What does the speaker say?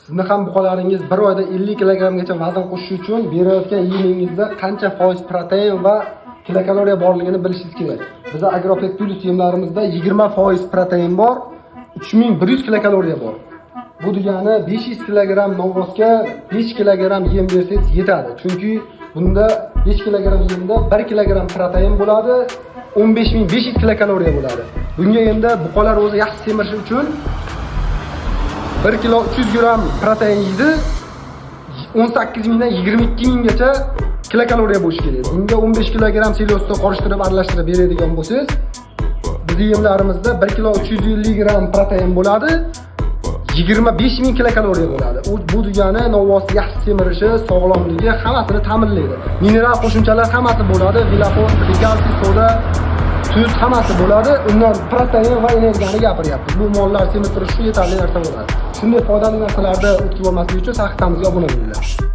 Sizni ham buqalaringiz bir oyda 50 kilogrammgacha vazn qo'shish uchun berayotgan yemingizda qancha foiz protein va kilokaloriya borligini bilishingiz kerak. Bizda Agropet Plus yemlarimizda 20% protein bor, 3100 kilokaloriya bor. Bu degani 500 kilogramm novvosga 5 kilogramm yem bersangiz yetadi. Chunki bunda 5 kilogramm yemda 1 kilogramm protein bo'ladi, 15500 kilokaloriya bo'ladi. Bunga endi buqalar o'zi yaxshi semirishi uchun 1 kilo 300 gram protein yeydi, 18 mingdan 22 minggacha kilokaloriya bo'lishi kerak. Bunga 15 kilogramm selozda qorishtirib aralashtirib beradigan bo'lsangiz, bizning yemlarimizda 1 kilo 350 gram protein bo'ladi, 25 ming kilokaloriya bo'ladi. Bu degani novvosni yaxshi semirishi, sog'lomligi hammasini ta'minlaydi. Mineral qo'shimchalar hammasi bo'ladi, vilafos, kalsiy, soda, tuz hammasi bo'ladi. Undan protein va energiyani gapiryapmiz. Bu mollar semirtirish uchun yetarli narsa bo'ladi. Shunday foydali narsalarni o'tkazib olmaslik uchun sahifaimizga obuna bo'linglar.